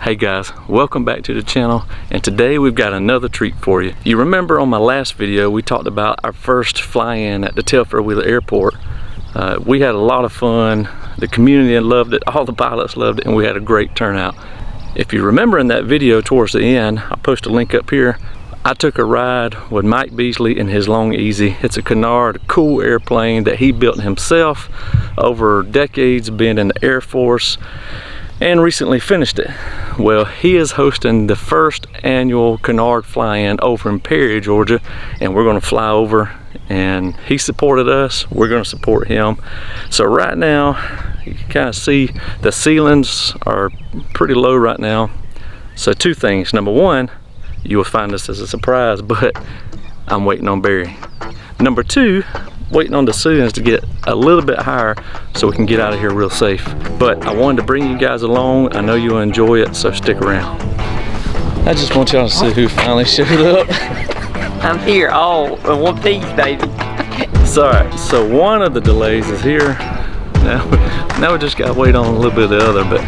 Hey guys, welcome back to the channel, and today we've got another treat for you. You remember on my last video we talked about our first fly-in at the Telfair Wheeler Airport. We had a lot of fun, the community loved it, all the pilots loved it, and we had a great turnout. If you remember in that video towards the end, I'll post a link up here. I took a ride with Mike Beasley in his Long-EZ. It's a Canard, a cool airplane that he built himself over decades, being in the Air Force, and recently finished it. Well, he is hosting the first annual Canard fly-in over in Perry, Georgia, and we're going to fly over, and he supported us, we're going to support him. So right now you can kind of see the ceilings are pretty low right now. So two things: number one, you will find this as a surprise, but I'm waiting on Barry. Number two, waiting on the ceilings to get a little bit higher so we can get out of here real safe. But I wanted to bring you guys along. I know you'll enjoy it, so stick around. I just want y'all to see who finally showed up. I'm here all in one piece, baby. Sorry, so one of the delays is here. Now we just gotta wait on a little bit of the other, but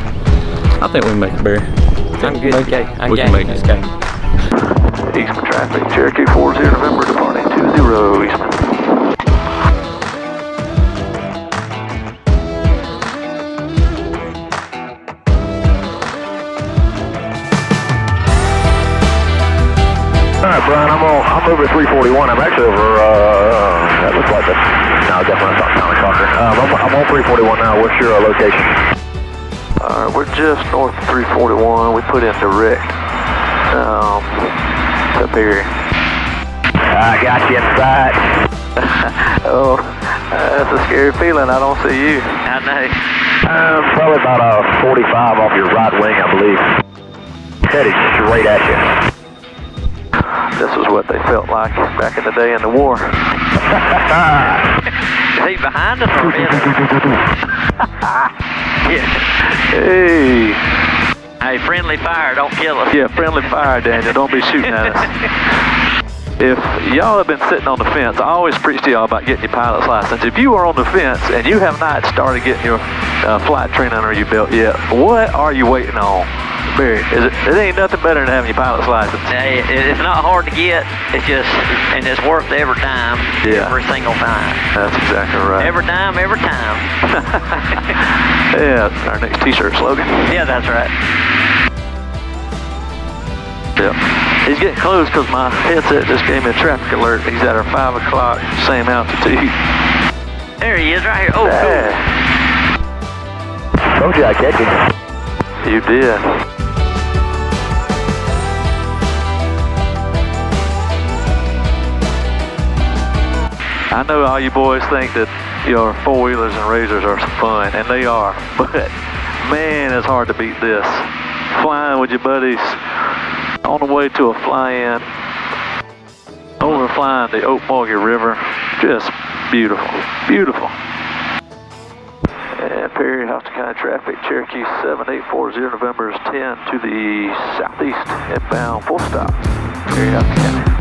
I think we can make it, Barry. I'm good to go. We can make it. Let's go. Eastman traffic, Cherokee 40 November departing 20 Eastman. Alright, Brian, I'm over 341. I'm actually over, that looks like it. No, definitely not County Soccer. I'm on 341 now. What's your location? Alright, we're just north of 341. We put in direct up here. I got you inside. Oh, that's a scary feeling. I don't see you. I know. Probably about 45 off your right wing, I believe. Headed straight at you. This is what they felt like back in the day in the war. Is he behind us or is Hey. Hey, friendly fire, don't kill us. Yeah, friendly fire, Daniel. Don't be shooting at us. If y'all have been sitting on the fence, I always preach to y'all about getting your pilot's license. If you are on the fence and you have not started getting your flight training under your belt yet, what are you waiting on? Barry, it ain't nothing better than having your pilot's license. Hey, it's not hard to get. It's just, and it's worth every dime, every single time. That's exactly right. Every dime, every time. Yeah, that's our next t-shirt slogan. Yeah, that's right. Yep. He's getting close because my headset just gave me a traffic alert. He's at our 5 o'clock, same altitude. There he is, right here. Oh, cool. Told you I'd catch you. You did. I know all you boys think that your four-wheelers and razors are fun, and they are, but man, it's hard to beat this. Flying with your buddies on the way to a fly-in, over flying the Okmulgee River, just beautiful, beautiful. And Perry, Houston County traffic, Cherokee 7840 November is 10 to the southeast, inbound, full stop. Perry, Houston County.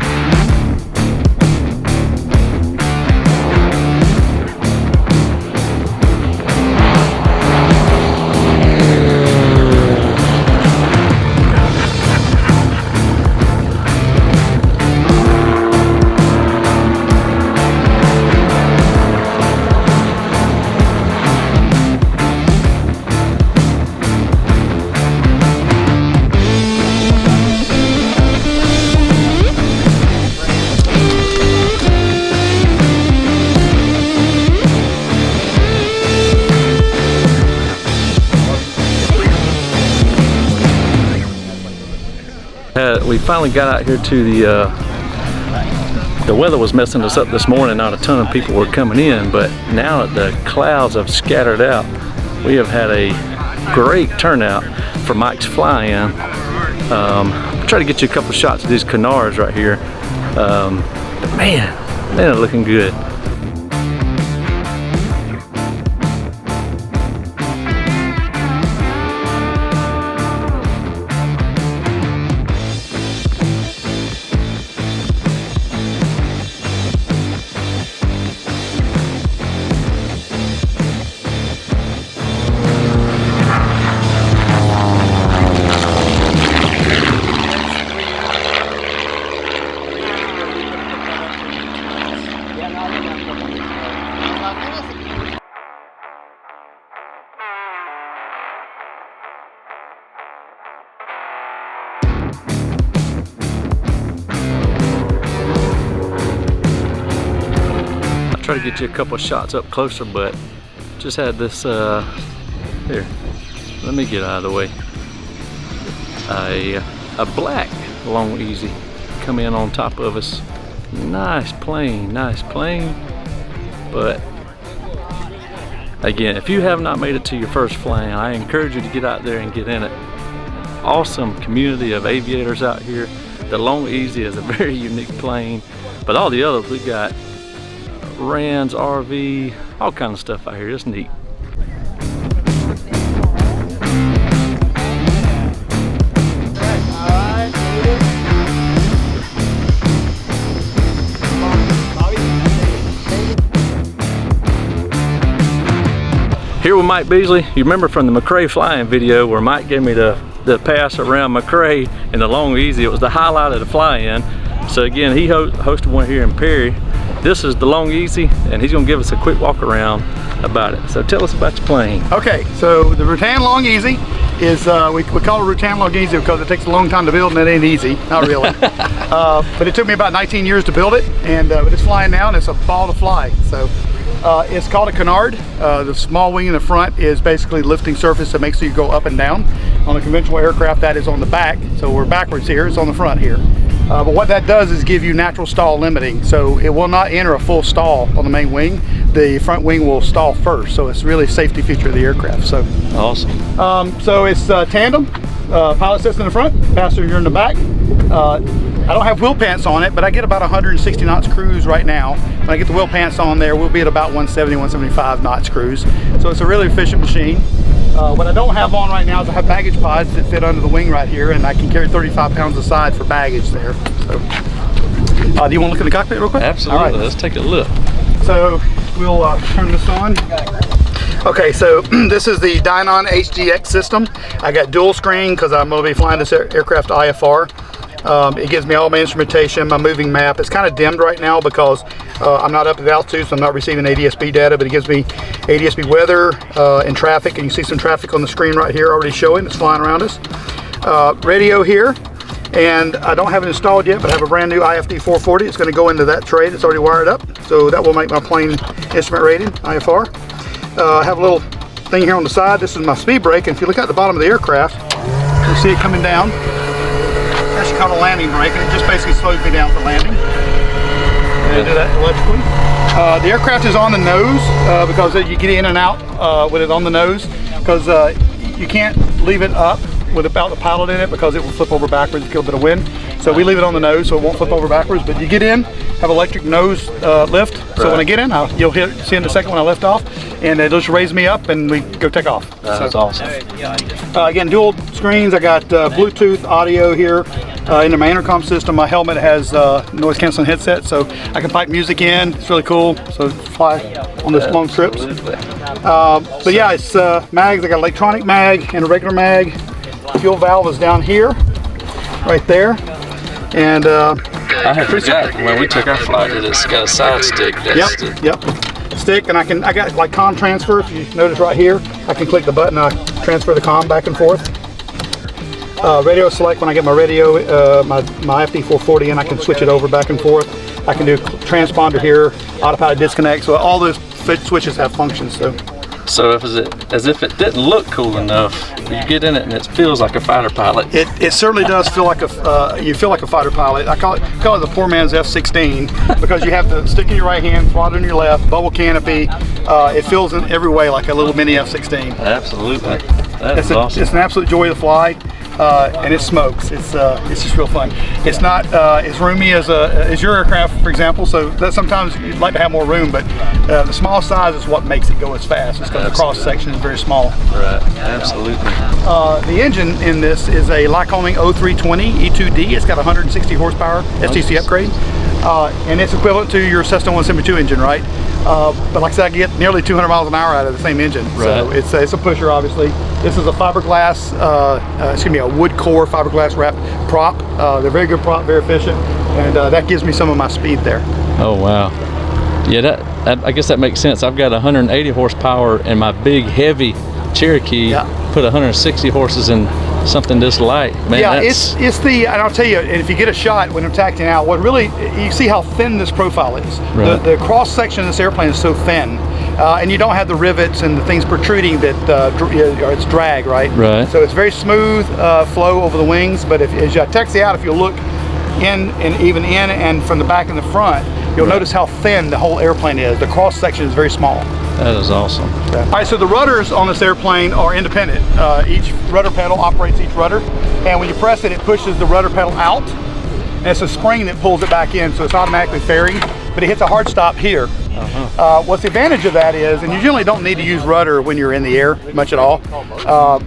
We finally got out here to the weather was messing us up this morning. Not a ton of people were coming in, but now that the clouds have scattered out, we have had a great turnout for Mike's fly-in. I'll try to get you a couple shots of these Canards right here. But man, they're looking good. Try to get you a couple shots up closer, but just had this here, let me get out of the way, a black Long-EZ come in on top of us. Nice plane, but again, if you have not made it to your first flying, I encourage you to get out there and get in it. Awesome community of aviators out here. The Long-EZ is a very unique plane, but all the others, we got Rands, RV, all kind of stuff out here. It's neat. Here with Mike Beasley. You remember from the McRae flying video where Mike gave me the pass around McRae and the Long-EZ. It was the highlight of the fly-in. So again, he hosted one here in Perry. This is the Long-EZ, and he's gonna give us a quick walk around about it. So tell us about your plane. Okay, so the Rutan Long-EZ is, we call it Rutan Long-EZ because it takes a long time to build and it ain't easy, not really. But it took me about 19 years to build it, and but it's flying now and it's a ball to fly. So it's called a canard. The small wing in the front is basically lifting surface that makes you go up and down. On a conventional aircraft, that is on the back, so we're backwards here, it's on the front here. But what that does is give you natural stall limiting, so it will not enter a full stall on the main wing. The front wing will stall first, so it's really a safety feature of the aircraft. So awesome. So it's tandem. Pilot sits in the front, passenger in the back. I don't have wheel pants on it, but I get about 160 knots cruise right now. When I get the wheel pants on there, we'll be at about 170, 175 knots cruise. So it's a really efficient machine. What I don't have on right now is I have baggage pods that fit under the wing right here, and I can carry 35 pounds aside for baggage there. So, do you want to look in the cockpit real quick? Absolutely. All right. Let's take a look. So we'll turn this on. Okay, so this is the Dynon HDX system. I got dual screen because I'm going to be flying this aircraft to IFR. It gives me all my instrumentation, my moving map. It's kind of dimmed right now because I'm not up at altitude, so I'm not receiving ADS-B data, but it gives me ADS-B weather and traffic, and you see some traffic on the screen right here already showing. It's flying around us. Radio here, and I don't have it installed yet, but I have a brand new IFD 440. It's going to go into that tray that's already wired up, so that will make my plane instrument rating, IFR. I have a little thing here on the side. This is my speed brake, and if you look at the bottom of the aircraft, you'll see it coming down. That's called a landing brake, and it just basically slows me down for landing. And do that electrically. The aircraft is on the nose because you get in and out with it on the nose, because you can't leave it up without the pilot in it because it will flip over backwards, kill a bit of wind. So we leave it on the nose so it won't flip over backwards. But you get in, have electric nose lift. So when I get in, you'll see in a second when I lift off, and it'll just raise me up and we go take off. That's awesome. Again, dual screens. I got Bluetooth audio here into my intercom system. My helmet has noise canceling headset, so I can pipe music in. It's really cool. So fly on this long trips. But yeah, it's mags. I got electronic mag and a regular mag. Fuel valve is down here, right there, and I had forgot when we took our flight that it's got a side stick. Yep. Stick, and I got like comm transfer. If you notice right here, I can click the button. I transfer the comm back and forth. Radio select when I get my radio, my FD 440, and I can switch it over back and forth. I can do transponder here, autopilot disconnect. So all those switches have functions. So as if it didn't look cool enough, you get in it and it feels like a fighter pilot. It certainly does feel like you feel like a fighter pilot. I call it the poor man's F-16 because you have the stick in your right hand, throttle in your left, bubble canopy. It feels in every way like a little mini F-16. Absolutely, that's awesome. It's an absolute joy to fly. And it smokes. It's just real fun. It's not as roomy as your aircraft, for example. So that sometimes you'd like to have more room, but the small size is what makes it go as fast. It's because the cross section is very small. Right. Absolutely. The engine in this is a Lycoming 0320 E2D. It's got 160 horsepower STC upgrade, and it's equivalent to your Cessna 172 engine, right? But like I said, I get nearly 200 miles an hour out of the same engine. Right. So it's a pusher, obviously. This is a fiberglass, a wood core fiberglass wrapped prop. They're very good prop, very efficient, and that gives me some of my speed there. Oh wow. Yeah, I guess that makes sense. I've got 180 horsepower and my big heavy Cherokee put 160 horses in something this light, man. Yeah, it's the, and I'll tell you, if you get a shot when they're tacking out, what really, you see how thin this profile is. Right. The cross section of this airplane is so thin, and you don't have the rivets and the things protruding that it's drag, right? Right. So it's very smooth flow over the wings, but as you taxi out, if you look in and even in and from the back and the front, you'll notice how thin the whole airplane is. The cross section is very small. That is awesome. All right, so the rudders on this airplane are independent. Each rudder pedal operates each rudder, and when you press it, it pushes the rudder pedal out, and it's a spring that pulls it back in, so it's automatically fairing, but it hits a hard stop here. What's the advantage of that is, and you generally don't need to use rudder when you're in the air much at all.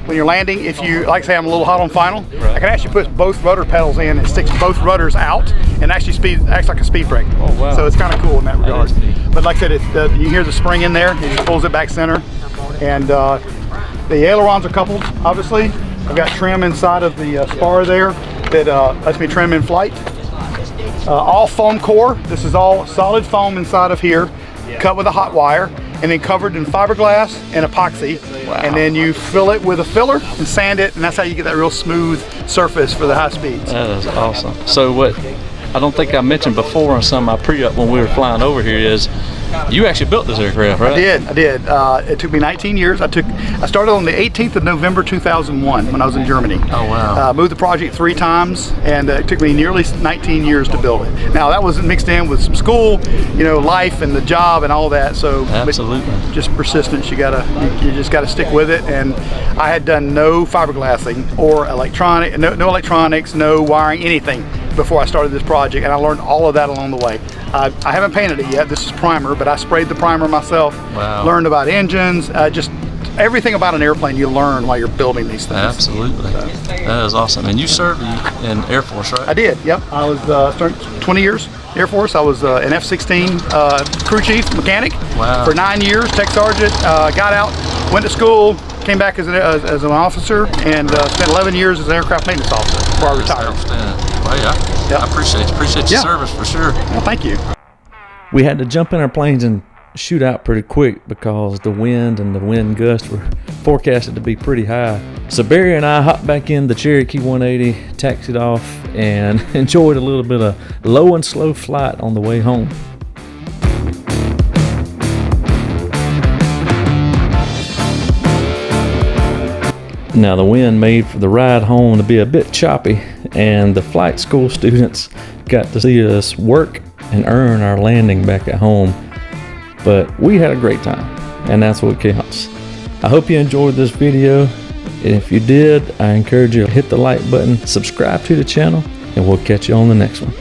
When you're landing, if you, like say I'm a little hot on final, I can actually put both rudder pedals in and stick both rudders out, and actually acts like a speed brake. Oh, wow. So it's kind of cool in that regard. But like I said, you hear the spring in there, it just pulls it back center. And the ailerons are coupled, obviously. I've got trim inside of the spar there that lets me trim in flight. All foam core. This is all solid foam inside of here, cut with a hot wire, and then covered in fiberglass and epoxy. Wow. And then you fill it with a filler and sand it, and that's how you get that real smooth surface for the high speeds. That is awesome. So what I don't think I mentioned before on some of my pre-up when we were flying over here is you actually built this aircraft, right? I did. It took me 19 years. I started on the 18th of November 2001 when I was in Germany. Oh, wow. Moved the project 3 times, and it took me nearly 19 years to build it. Now that was mixed in with some school, life and the job and all that. So absolutely, just persistence. You just gotta stick with it. And I had done no fiberglassing or no electronics, no wiring, anything before I started this project, and I learned all of that along the way. I haven't painted it yet. This is primer, but I sprayed the primer myself. Wow. Learned about engines, just everything about an airplane you learn while you're building these things. Absolutely. That is awesome. And you served in Air Force, right? I did, yep. I was 20 years Air Force. I was an F-16 crew chief mechanic for 9 years, tech sergeant. Got out, went to school, came back as an officer, and spent 11 years as an aircraft maintenance officer before I retired. Well, yeah. I appreciate your service for sure. Well, thank you. We had to jump in our planes and shoot out pretty quick because the wind and the wind gusts were forecasted to be pretty high. So Barry and I hopped back in the Cherokee 180, taxied off, and enjoyed a little bit of low and slow flight on the way home. Now the wind made for the ride home to be a bit choppy, and the flight school students got to see us work and earn our landing back at home. But we had a great time, and that's what counts. I hope you enjoyed this video, and if you did, I encourage you to hit the like button, subscribe to the channel, and we'll catch you on the next one.